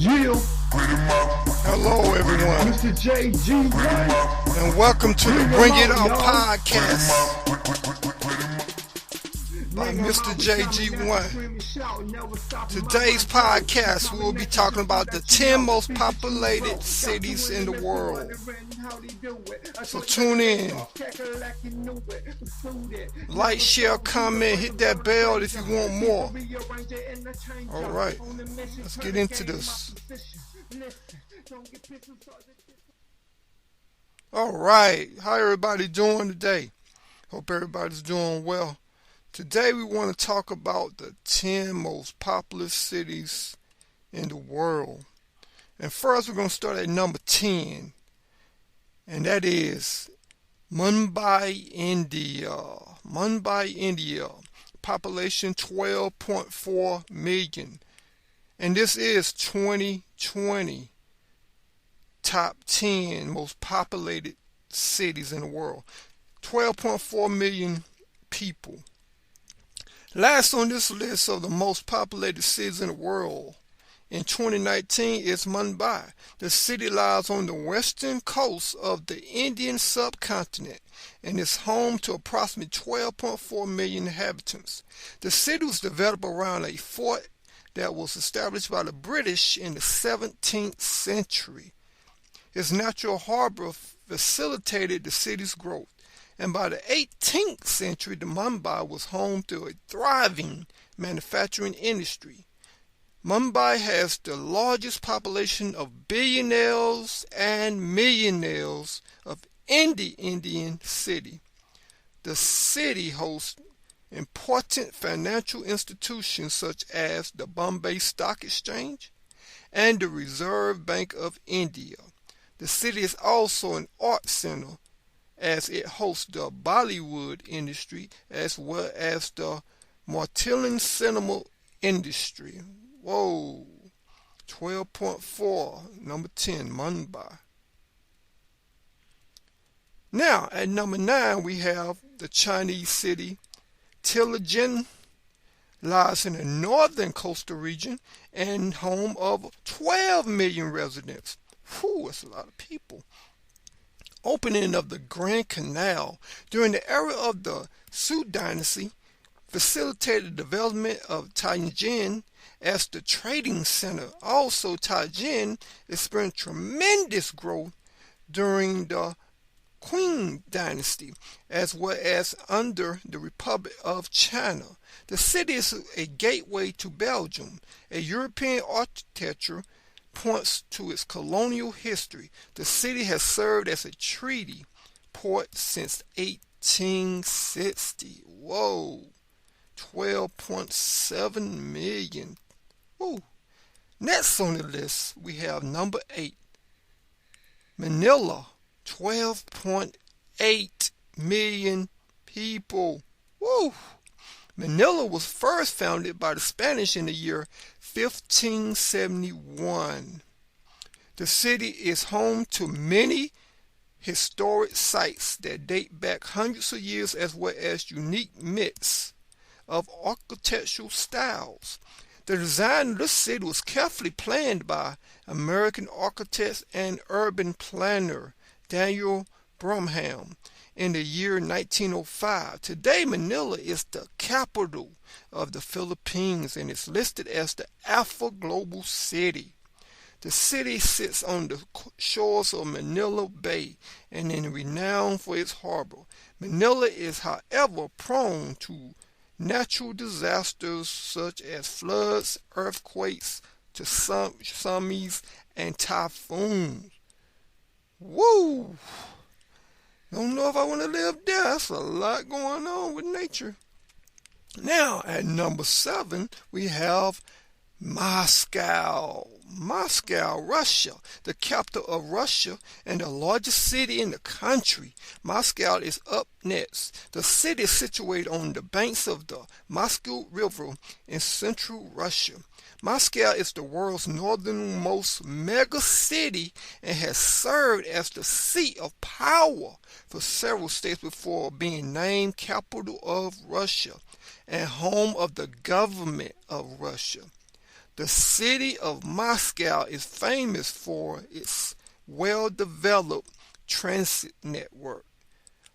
Yeah, Hello, everyone, Mr. JG1. and welcome to the Bring It On podcast by Mr. JG1. Today's podcast, we will be talking about the 10 most populated cities in the world. So tune in. Like, share, comment, hit that bell if you want more. Alright, let's get into this. Alright, how everybody doing today? Hope everybody's doing well. Today we want to talk about the 10 most populous cities in the world. And first we're going to start at number 10. And that is Mumbai, India. Mumbai, India. Population 12.4 million. And this is 2020 top 10 most populated cities in the world. 12.4 million people. Last on this list of the most populated cities in the world in 2019 is Mumbai. The city lies on the western coast of the Indian subcontinent and is home to approximately 12.4 million inhabitants. The city was developed around a fort that was established by the British in the 17th century. Its natural harbor facilitated the city's growth, and by the 18th century, the Mumbai was home to a thriving manufacturing industry. Mumbai has the largest population of billionaires and millionaires of any Indian city. The city hosts important financial institutions such as the Bombay Stock Exchange and the Reserve Bank of India. The city is also an art center as it hosts the Bollywood industry as well as the Martillion cinema industry. Whoa, 12.4, number 10, Mumbai. Now, at number 9, we have the Chinese city Tianjin. Lies in the northern coastal region and home of 12 million residents. Whew, that's a lot of people. Opening of the Grand Canal during the era of the Sui dynasty facilitated the development of Tianjin as the trading center. Also, Tianjin experienced tremendous growth during the Qing dynasty as well as under the Republic of China. The city is a gateway to Belgium. A European architecture points to its colonial history. The city has served as a treaty port since 1860. Whoa, 12.7 million. Woo. Next on the list, we have number 8, Manila, 12.8 million people. Woo. Manila was first founded by the Spanish in the year 1571. The city is home to many historic sites that date back hundreds of years as well as unique mix of architectural styles. The design of the city was carefully planned by American architect and urban planner Daniel Bromham in the year 1905. Today, Manila is the capital of the Philippines and is listed as the Alpha Global City. The city sits on the shores of Manila Bay and is renowned for its harbor. Manila is, however, prone to natural disasters such as floods, earthquakes, tsunamis, and typhoons. Woo! Don't know if I want to live there. That's a lot going on with nature. Now, at number 7, we have Moscow. Moscow, Russia, the capital of Russia and the largest city in the country. Moscow is up next. The city is situated on the banks of the Moscow River in central Russia. Moscow is the world's northernmost mega city and has served as the seat of power for several states before being named capital of Russia and home of the government of Russia. The city of Moscow is famous for its well-developed transit network,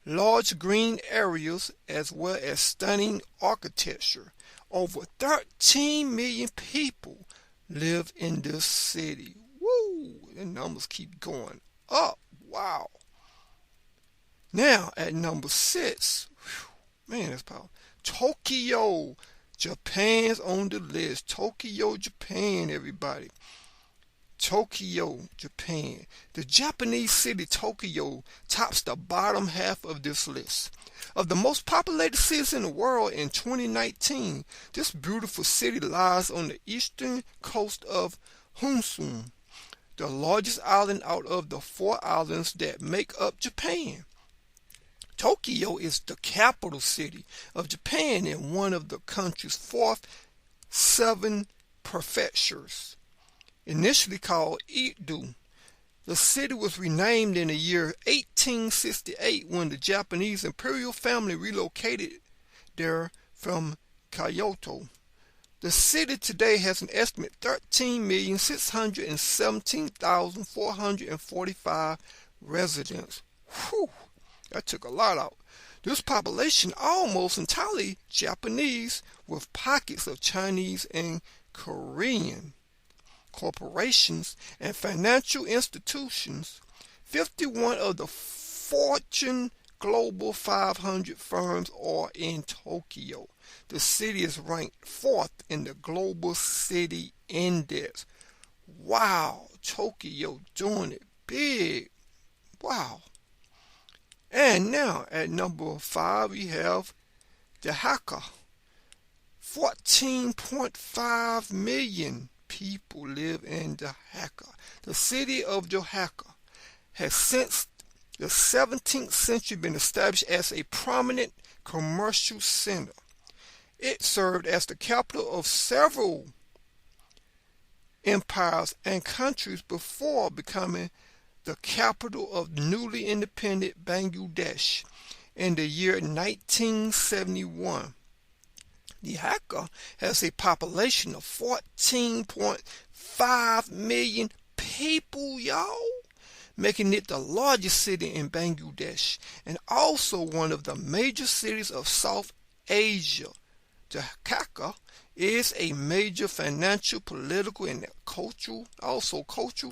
large green areas, as well as stunning architecture. Over 13 million people live in this city. Woo! The numbers keep going up. Wow. Now at number 6, man, that's powerful. Tokyo, Japan's on the list. Tokyo, Japan, everybody. Tokyo, Japan. The Japanese city Tokyo tops the bottom half of this list. Of the most populated cities in the world in 2019, this beautiful city lies on the eastern coast of Honshu, the largest island out of the 4 islands that make up Japan. Tokyo is the capital city of Japan and one of the country's 7 prefectures. Initially called Edo, the city was renamed in the year 1868 when the Japanese imperial family relocated there from Kyoto. The city today has an estimated 13,617,445 residents. Whew, that took a lot out. This population almost entirely Japanese with pockets of Chinese and Korean. Corporations and financial institutions. 51 of the Fortune Global 500 firms are in Tokyo. The city is ranked 4th in the Global City Index. Wow, Tokyo doing it big. Wow. And now at number 5 we have Dhaka. 14.5 million people live in Dhaka. The city of Dhaka has since the 17th century been established as a prominent commercial center. It served as the capital of several empires and countries before becoming the capital of newly independent Bangladesh in the year 1971. Dhaka has a population of 14.5 million people, y'all, making it the largest city in Bangladesh and also one of the major cities of South Asia. Dhaka is a major financial, political, and cultural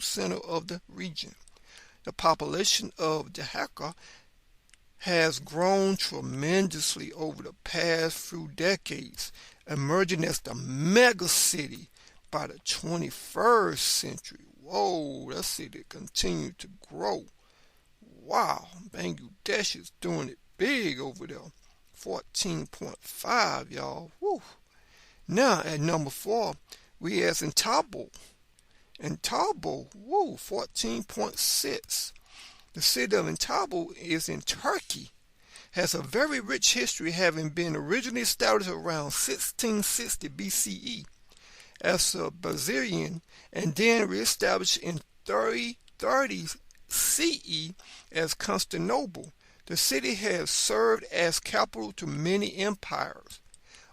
center of the region. The population of Dhaka has grown tremendously over the past few decades, emerging as the mega city by the 21st century. Whoa, that city continued to grow. Wow, Bangladesh is doing it big over there. 14.5, y'all. Woo. Now at number 4, we have Istanbul. Istanbul, woo, 14.6. The city of Istanbul is in Turkey, has a very rich history, having been originally established around 1660 BCE as a Byzantine and then reestablished in 3030 CE as Constantinople. The city has served as capital to many empires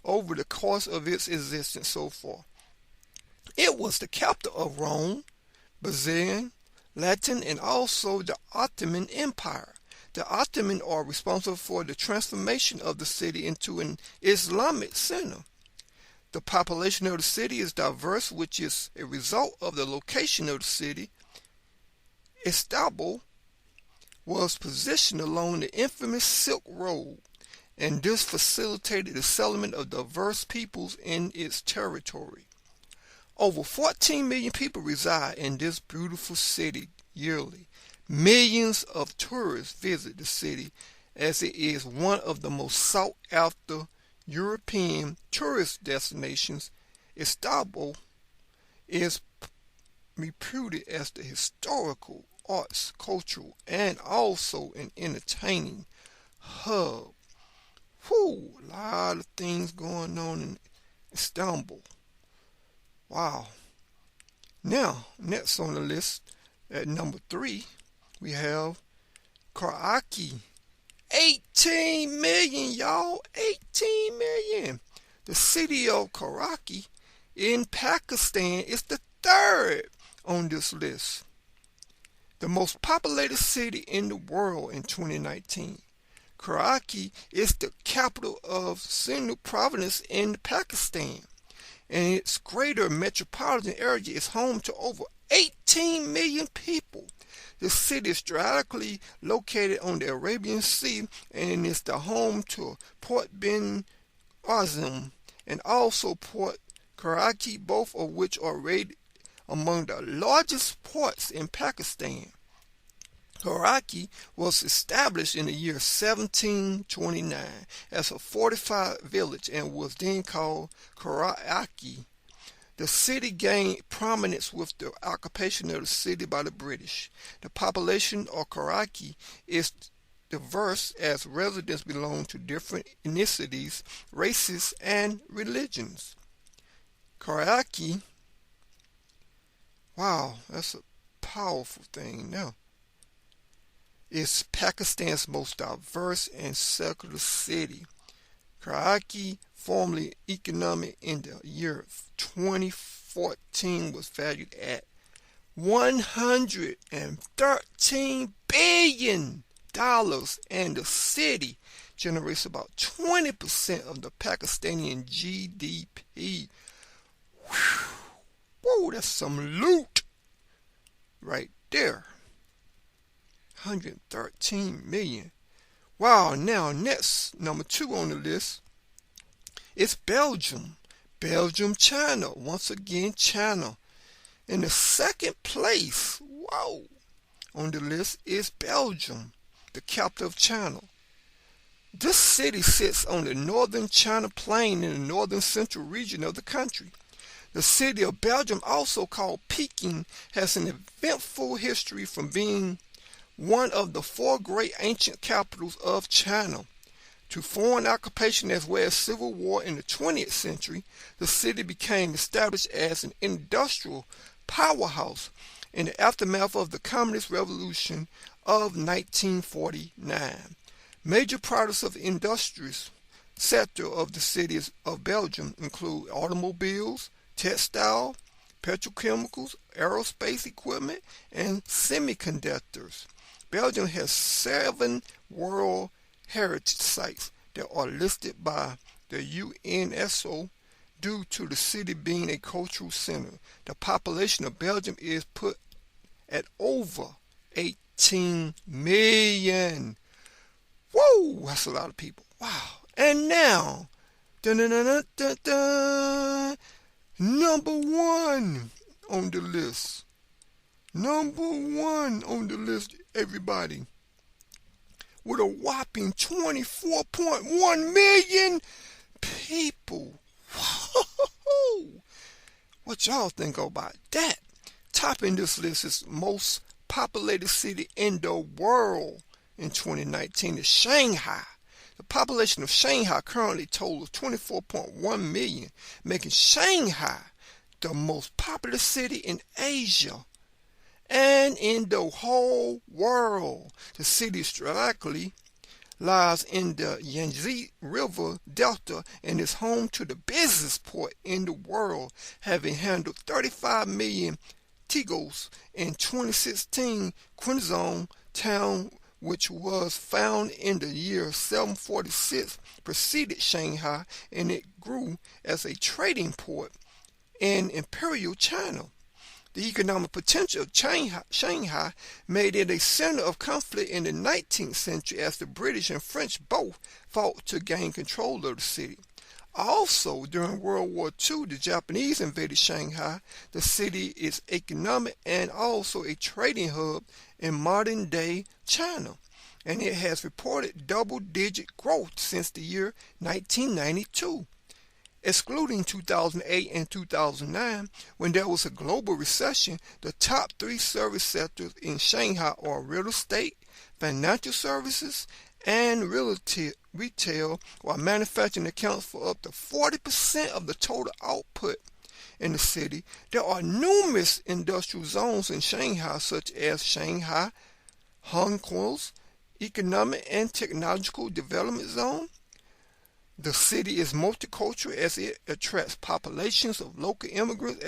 over the course of its existence so far. It was the capital of Rome, Byzantium, Latin, and also the Ottoman Empire. The Ottoman are responsible for the transformation of the city into an Islamic center. The population of the city is diverse, which is a result of the location of the city. Istanbul was positioned along the infamous Silk Road, and this facilitated the settlement of diverse peoples in its territory. Over 14 million people reside in this beautiful city yearly. Millions of tourists visit the city as it is one of the most sought after European tourist destinations. Istanbul is reputed as the historical, arts, cultural, and also an entertaining hub. Whew, a lot of things going on in Istanbul. Wow. Now, next on the list, at number 3, we have Karachi. 18 million, y'all. 18 million. The city of Karachi in Pakistan is the third on this list. The most populated city in the world in 2019. Karachi is the capital of Sindh province in Pakistan, and its greater metropolitan area is home to over 18 million people. The city is strategically located on the Arabian Sea and is the home to Port bin Azim and also Port Karachi, both of which are rated among the largest ports in Pakistan. Karachi was established in the year 1729 as a fortified village and was then called Karachi. The city gained prominence with the occupation of the city by the British. The population of Karachi is diverse as residents belong to different ethnicities, races, and religions. Karachi, wow, that's a powerful thing now, is Pakistan's most diverse and secular city. Karachi, formerly economic in the year 2014, was valued at $113 billion, and the city generates about 20% of the Pakistani GDP. Whoa, that's some loot right there. 113 million. Wow, now next, number 2 on the list is Belgium. Belgium, China. Once again, China. In the second place, whoa, on the list is Belgium, the capital of China. This city sits on the northern China Plain in the northern central region of the country. The city of Belgium, also called Peking, has an eventful history from being one of the 4 great ancient capitals of China. To foreign occupation as well as civil war in the 20th century, the city became established as an industrial powerhouse in the aftermath of the Communist Revolution of 1949. Major products of the industries sector of the cities of Belgium include automobiles, textile, petrochemicals, aerospace equipment, and semiconductors. Belgium has 7 World Heritage Sites that are listed by the UNESCO due to the city being a cultural center. The population of Belgium is put at over 18 million. Whoa, that's a lot of people. Wow. And now, number 1 on the list. Number 1 on the list, everybody. With a whopping 24.1 million people. Whoa. What y'all think about that? Topping this list is most populated city in the world in 2019 is Shanghai. The population of Shanghai currently totals 24.1 million, making Shanghai the most populous city in Asia and in the whole world. The city strategically lies in the Yangtze River Delta and is home to the busiest port in the world, having handled 35 million Tigos in 2016. Quezon town, which was found in the year 746, preceded Shanghai, and it grew as a trading port in Imperial China. The economic potential of Shanghai made it a center of conflict in the 19th century as the British and French both fought to gain control of the city. Also, during World War II, the Japanese invaded Shanghai. The city is economic and also a trading hub in modern-day China, and it has reported double-digit growth since the year 1992. Excluding 2008 and 2009, when there was a global recession, the top 3 service sectors in Shanghai are real estate, financial services, and retail, while manufacturing accounts for up to 40% of the total output in the city. There are numerous industrial zones in Shanghai, such as Shanghai Hong Kong's Economic and Technological Development Zone, The city is multicultural as it attracts populations of local immigrants